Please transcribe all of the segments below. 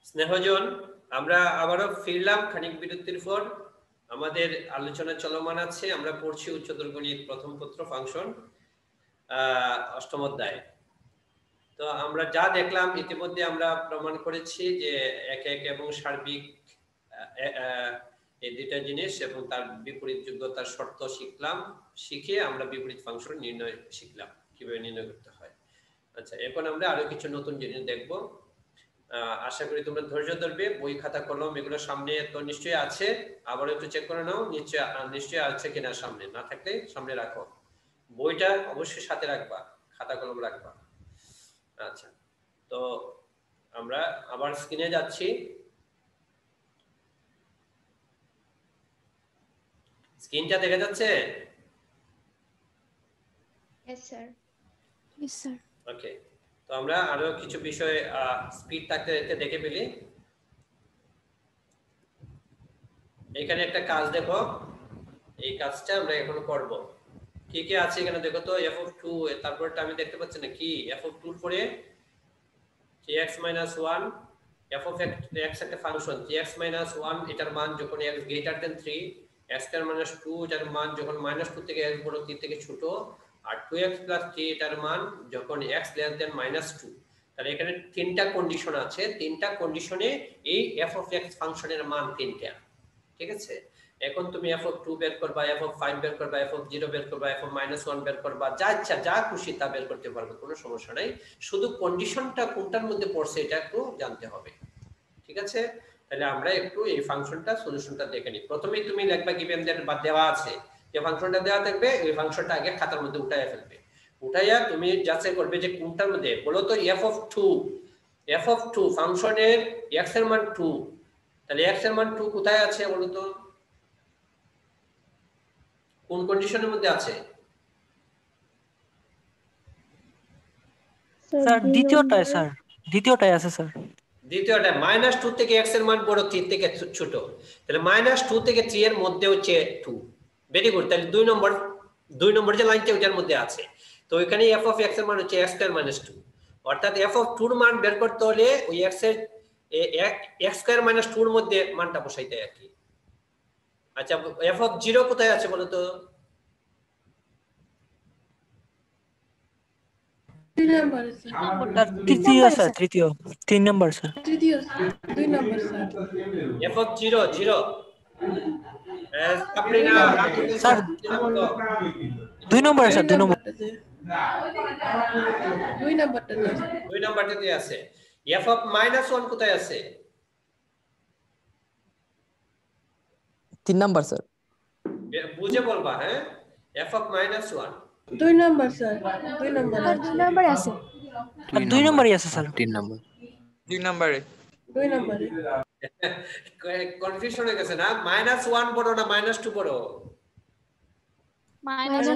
স্নেহজন, আমরা আবারও ফিরলাম খানিক বিরতির পর। আমাদের আলোচনা চলমান আছে। আমরা পড়ছি উচ্চতর গণিত প্রথম পত্র ফাংশন অষ্টম অধ্যায়। তো আমরা যা দেখলাম ইতিমধ্যে আমরা প্রমাণ করেছি যে একক এবং সার্বিক এই দুইটা জিনিস এবং তার বিপরীত যোগ্যতার শর্ত শিখলাম। শিখে আমরা বিপরীত ফাংশন নির্ণয় শিখলাম, কিভাবে নির্ণয় করতে হয়। আচ্ছা, এখন আমরা আরো কিছু নতুন জিনিস দেখব। আশা করি তোমরা ধৈর্য ধরবে। বই খাতা কলম এগুলো সামনে তো নিশ্চয়ই আছে, আবার একটু চেক করে নাও নিশ্চয়ই আছে কিনা। সামনে না থাকলে সামনে রাখো, বইটা অবশ্যই সাথে রাখবা, খাতা কলম রাখবা। আচ্ছা, তো আমরা আবার স্ক্রিনে যাচ্ছি। স্ক্রিনটা দেখা যাচ্ছে? Yes, sir. Yes, sir. ওকে, তো আমরা আরো কিছু বিষয় স্পিড থাকতে দেখে ফেলি। এখানে একটা কাজ দেখো, এই কাজটা আমরা এখন করব। কি কি আছে এখানে দেখো তো। f of 2, তারপরটা আমি দেখতে পাচ্ছি না কি, f of 2 পরে tx - 1, f of x একটা ফাংশন tx - 1, এটার মান যখন x greater than 3, x - 2 এটার মান যখন -2 থেকে x বড় 3 থেকে ছোট, আর 2x + 3 এটার মান যখন x < -2। তাহলে এখানে তিনটা কন্ডিশন আছে। তিনটা কন্ডিশনে এই f of x ফাংশনের মান তিনটা। ঠিক আছে, এখন তুমি f of 2 বের করবা, f of 5 বের করবা, f of 0 বের করবা, f of -1 বের করবা, যা ইচ্ছা যা খুশি তা বের করতে পারবে, কোনো সমস্যা নাই। শুধু কন্ডিশনটা কোনটার মধ্যে পড়ছে এটা একটু জানতে হবে। ঠিক আছে, তাহলে আমরা একটু এই ফাংশনটা সলিউশনটা দেখে নিই। প্রথমেই তুমি লিখবা গিভেন দ্যাট বা দেওয়া আছে যে ফাংশনটা দেওয়া থাকবে, এই ফাংশনটা আগে খাতার মধ্যে উঠাইয়া ফেলবে। উঠাইয়া তুমি যাচাই করবে যে কোনটার মধ্যে। বলো তো f of 2 ফাংশনের x এর মান 2, তাহলে x এর মান 2 কোথায় আছে বলো তো, কোন কন্ডিশনের মধ্যে আছে? স্যার দ্বিতীয়টায় স্যার, দ্বিতীয়টায় আছে স্যার। দ্বিতীয়টা -2 থেকে x এর মান বড় 3 থেকে ছোট, তাহলে -2 থেকে 3 এর মধ্যে হচ্ছে 2। ভেরি গুড, তাহলে 2 নম্বর যে লাইনটা ওটার মধ্যে আছে। তো এখানে f of x এর মান হচ্ছে x স্কয়ার - 2, অর্থাৎ f of 2 এর মান বের করতে হলে ওই x এর x স্কয়ার - 2 এর মধ্যে মানটা বসাইতে হয় আর কি। আচ্ছা, f of 0 কোথায় আছে বলো তো? তৃতীয় স্যার, তৃতীয় 3 নম্বর স্যার। তৃতীয় 2 নম্বর sir. f of 0 Sabrina sir 2 নম্বরে স্যার, 2 নম্বর। 2 নম্বরটাতে 2 নম্বরটাতে আছে। f of -1 কোথায় আছে? 3 নাম্বার স্যার। বুঝে বলবা, হ্যাঁ। f of -1 2 নম্বর স্যার, 2 নম্বর স্যার 2 নম্বরে আছে। আর 2 নম্বরই আছে স্যার। 3 নম্বর, 2 নম্বরে, 2 নম্বরে। কনফিউশন হয়ে গেছে না? -1 বড় না -2 বড়? -1 1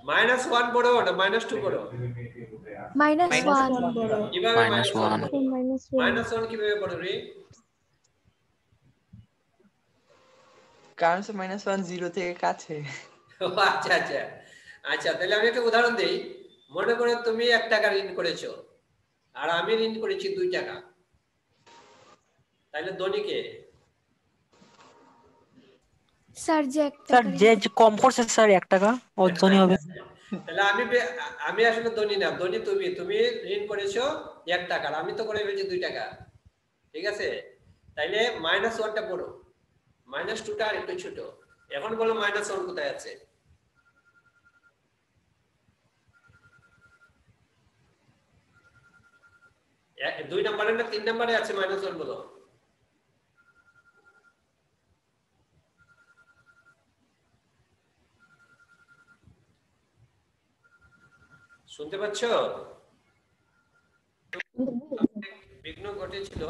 -1 বড় না -2 বড়? -1 বড়। কিভাবে -1 -1 কিভাবে বড় রে? কারণ -1 0 থেকে কাছে। আচ্ছা আচ্ছা আচ্ছা, তাহলে আমি একটা উদাহরণ দেই। মনে করো তুমি 1 টাকা ঋণ করেছো আর আমি ঋণ করেছি 2 টাকা, তাহলে ধনী কে? স্যার যে কম করছে স্যার 1 টাকা, ও ধনী হবে। তাহলে আমি আসলে ধনী না, ধনী তুমি ঋণ করেছো 1 টাকা আর আমি তো করে ফেলেছি 2 টাকা। ঠিক আছে, তাইলে -1টা বড়, -2টা আর একটু ছোট। এখন বলো -1 কোথায় আছে? দুই নম্বরে না 3 নম্বরে আছে -1 বলো? শুনতে পাচ্ছ? বিঘ্ন ঘটেছিল।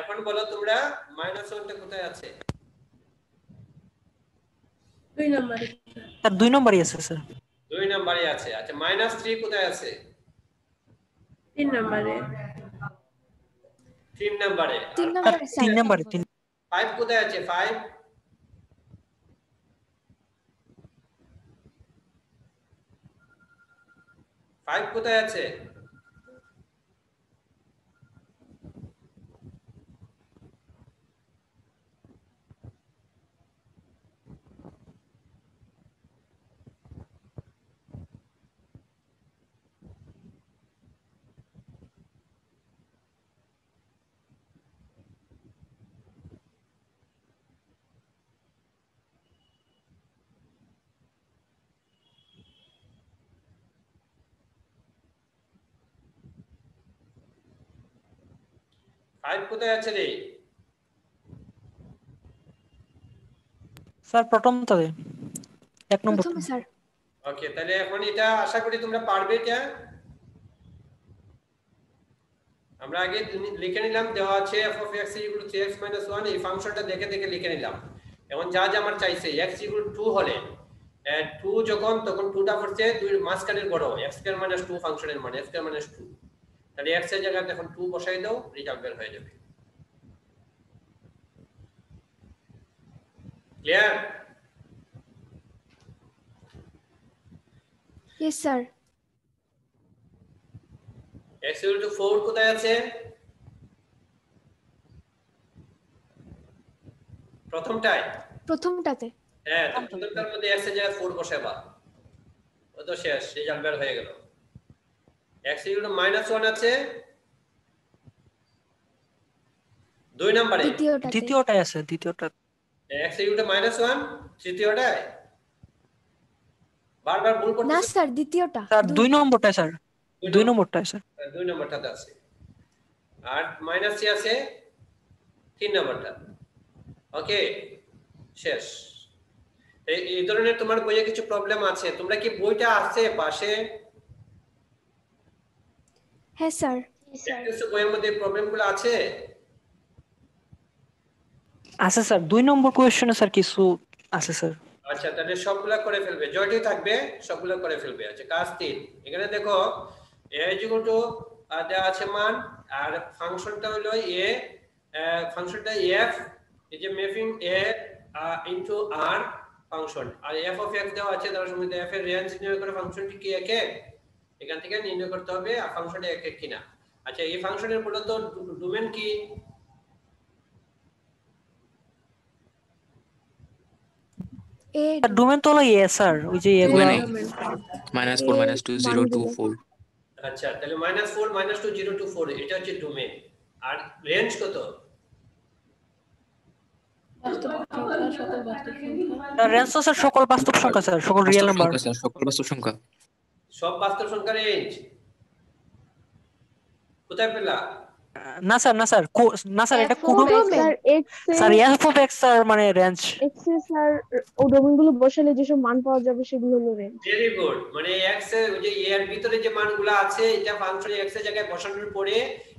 এখন বলো তোমরা -1টা কোথায় আছে? 2 নম্বরে। স্যার 2 নম্বরই আছে স্যার। 2 নম্বরে আছে। আচ্ছা, -3 কোথায় আছে? 3 নম্বরে। 3 নম্বরে। 3 নম্বরে স্যার। 3 নম্বরে। 5 কোথায় আছে? 5 কোথায় আছে? 5 কোথায় আছে রে? স্যার প্রথমটাতে 1 নম্বর। প্রথমে স্যার। ওকে, তাহলে এখন এটা আশা করি তোমরা পারবে। এটা আমরা আগে লিখে নিলাম, দেওয়া আছে f of x equal to 3x minus 1, এই ফাংশনটা দেখে দেখে লিখে নিলাম। এখন যা যা আমার চাইছে x equal to 2 হলে 2 যখন, তখন 2টা হচ্ছে 2 এর মাঝখানের বড় x স্কয়ার মাইনাস 2 ফাংশনের মান x স্কয়ার মাইনাস 2, তাহলে x এর জায়গায় এখন 2 বসাই দাও, রেজাল্ট বের হয়ে যাবে। Clear? Yes sir. x equal to 4 কোথায় আছে? প্রথমটায়। প্রথমটাতে। হ্যাঁ, তো প্রথমটার মধ্যে x এর জায়গায় 4 বসাবা, ও তো শেষ, রেজাল্ট বের হয়ে গেল। x equal to -1 আছে 2 নম্বরে। দ্বিতীয়টায় আছে, দ্বিতীয়টা। x equal to -1 তৃতীয়টায়। বারবার ভুল না করতেছ। স্যার, দ্বিতীয়টা। স্যার 2 নম্বরটায় স্যার, 2 নম্বরটায় স্যার। 2 নম্বরটাতে আছে। আর -c আছে 3 নম্বরটা। ওকে, শেষ। এই ধরনের তোমার বইয়ে কিছু প্রবলেম আছে, তোমরা কি বইটা আছে পাশে? হ্যাঁ স্যার। দেখতেছো বইয়ের মধ্যে প্রবলেমগুলো আছে? আছে স্যার, 2 নম্বর কোশ্চেনে স্যার কিছু আছে স্যার। আচ্ছা, তাহলে সবগুলা করে ফেলবে, জয়টি থাকবে, সবগুলা করে ফেলবে। আচ্ছা, কাজ 3। এখানে দেখো a ইকুয়াল টু দেওয়া আছে মান, আর ফাংশনটা হলো a, ফাংশনটা f, এই যে mapping a into r function, আর f অফ x দেওয়া আছে, তার সঙ্গে f এর রেঞ্জ নির্ণয় করে ফাংশনটি কি এক এক, এখান থেকে নির্ণয় করতে হবে আর ফাংশনটা এক এক কিনা। আচ্ছা, এই ফাংশনের মূলত ডোমেন কি? এ ডোমেন তো হলো এ স্যার, ওই যে এগুলো। -4 -2 0 2 4। আচ্ছা, তাহলে -4 -2 0 2 4 এটা হচ্ছে ডোমেন। আর রেঞ্জ কত? বাস্তব সংখ্যা, সকল বাস্তব সংখ্যা। স্যার রেঞ্জ তো স্যার সকল বাস্তব সংখ্যা স্যার, সকল রিয়েল নাম্বার। স্যার সকল বাস্তব সংখ্যা। সব বাস্তব সংখ্যার রেঞ্জ কোথায় পেলা? না স্যার, না স্যার, না স্যার, এটা code sir x sir, F of x sir, মানে রেঞ্জ। এক্স এ স্যার ও ডোমেন গুলো বসালে যেসব মান পাওয়া যাবে সেগুলো হলো রেঞ্জ। Very good. মানে x এর ওই যে এর ভিতরে যে মানগুলো আছে, এটা ফাংশনে x এর জায়গায় বসানোর পরে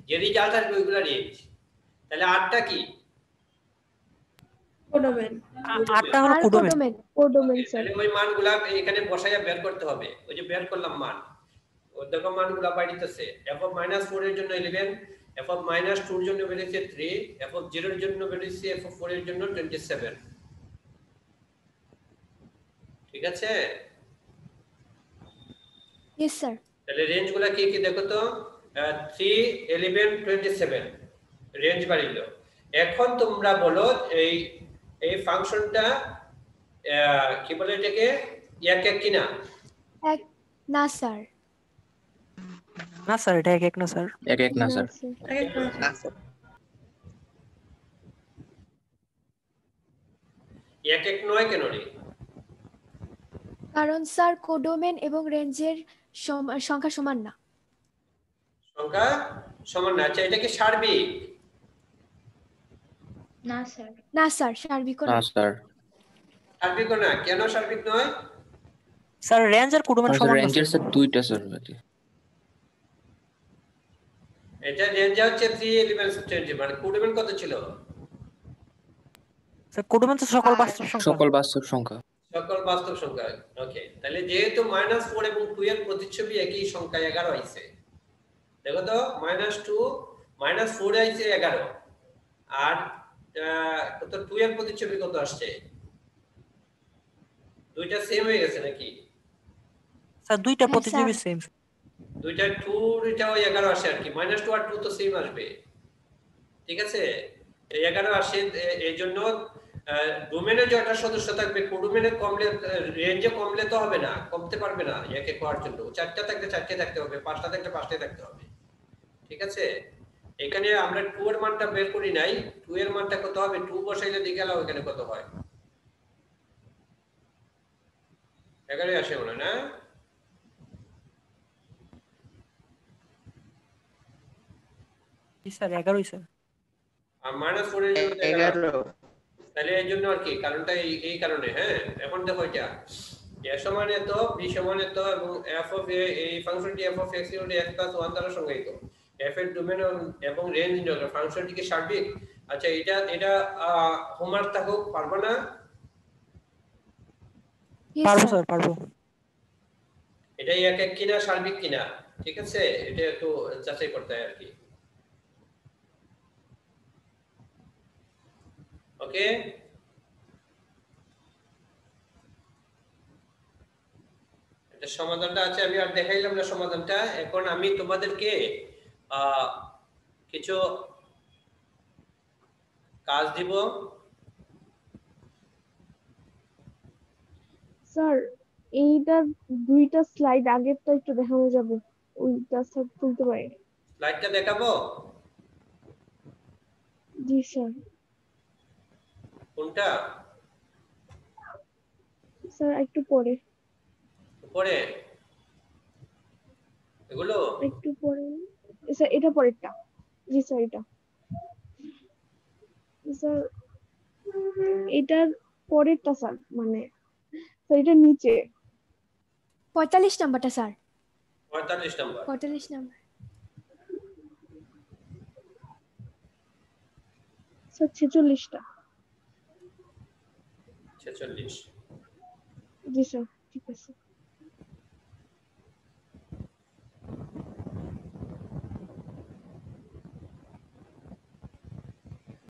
যে রেজাল্ট আসবে ওইগুলা রেঞ্জ। তাহলে আটটা কি? কোডোমেন। আটটা হলো আর কোডোমেন। কোডোমেন। Codomain sir. তাহলে ওই মানগুলা এখানে বসাইয়া বের করতে হবে। ওই যে বের করলাম মান, ওই দেখো মানগুলা বাইরেতেছে। f of -4 এর জন্য 11, f of -2 এর জন্য বেরিয়েছে 3, f of 0 এর জন্য বেরিয়েছে, f of 4 এর জন্য 27। ঠিক আছে? Yes sir. তাহলে রেঞ্জগুলো কি কি দেখো তো, 3 11 27 রেঞ্জ বাড়িল। এখন তোমরা বলো এই এই ফাংশনটা কি বলে এটাকে, এক এক কিনা? এক না স্যার। না স্যার, এটা এক এক না স্যার। এক এক না স্যার। এক এক নয় কেন রে? কারণ স্যার কোডোমেন এবং রেঞ্জের সংখ্যা সমান না। সংখ্যা সমান না। আচ্ছা, এটা কি সার্বিক? না স্যার। না স্যার, সার্বিক না না। স্যার। সার্বিক না, কেন সার্বিক নয়? স্যার রেঞ্জ আর কোডোমেন সমান না রেঞ্জের স্যার দুইটা স্যার। এটা রেঞ্জ হচ্ছে 3 11 20, মানে কোডোমেন কত ছিল? স্যার কোডোমেন তো সকল বাস্তব সংখ্যা। সকল বাস্তব সংখ্যা। সকল বাস্তব সংখ্যা। ওকে, তাহলে যেহেতু -4 এবং 2 এর প্রতিচ্ছবি একই সংখ্যা 11 হইছে, দেখো তো -2 -4 আইছে 11, আর কত 2 এর প্রতিচ্ছবি কত আসছে? দুইটা সেম হয়ে গেছে নাকি? স্যার দুইটা হ্যাঁ, প্রতিযোগী স্যার। সেম। দুইটা 2 এটাও 11 আসে আর কি, -2 আর 2 তো সেম আসবে। ঠিক আছে, এই 11 আসে, এই জন্য ডোমেনে যটা সদস্য থাকবে, কোডোমেনে কমলে, রেঞ্জে কমলে তো হবে না, কমতে পারবে না এক এক হওয়ার জন্য। 4টা থাকলে 4টে থাকতে হবে, 5টা থাকলে 5টাই থাকতে হবে। ঠিক আছে, এখানে আমরা 2 এর মানটা বের করি নাই, 2 এর মানটা কত হবে? 2 বসাইলে দেখে নাও এখানে কত হয়। 11 আসে মনে না? Sir 11ই sir. আর -4 এর জন্য দেখালাম। 11 তাহলে এর জন্য আর কি কারণটা এই কারণে। হ্যাঁ, এখন দেখো এটা a সমান এত, b সমান এত এবং f অফ a, এই ফাংশনটি f of x equal x plus 1 দ্বারা সংজ্ঞায়িত। f এর ডোমেন এবং রেঞ্জ নির্ণয় করে। ফাংশনটি কি সার্বিক? আচ্ছা, এটা হোমওয়ার্ক থাকুক, পারবো না? Yes, পারবো sir. স্যার পারবো। এটা একক কিনা সার্বিক কিনা, ঠিক আছে, এটা একটু যাচাই করতে হয় আর কি। ওকে, এটা সমাধানটা আছে, আমি আর দেখাইলাম না সমাধানটা। এখন আমি তোমাদেরকে কিছু কাজ দিব। স্যার এইটার দুইটা স্লাইড আগেরটা একটু দেখানো যাবে? ওইটা স্যার তুলতে পারি? স্লাইডটা দেখাবো? জি স্যার। কোনটা? স্যার একটু পরে, উপরে এগুলো? একটু পরে। স্যার এটা পরেরটা। জি স্যার এটা। স্যার এটার পরেরটা স্যার, মানে স্যার এটা নিচে। 45 নাম্বারটা স্যার, 45 নম্বর। 45 নাম্বার। স্যার 46টা। 46। জি স্যার, ঠিক আছে।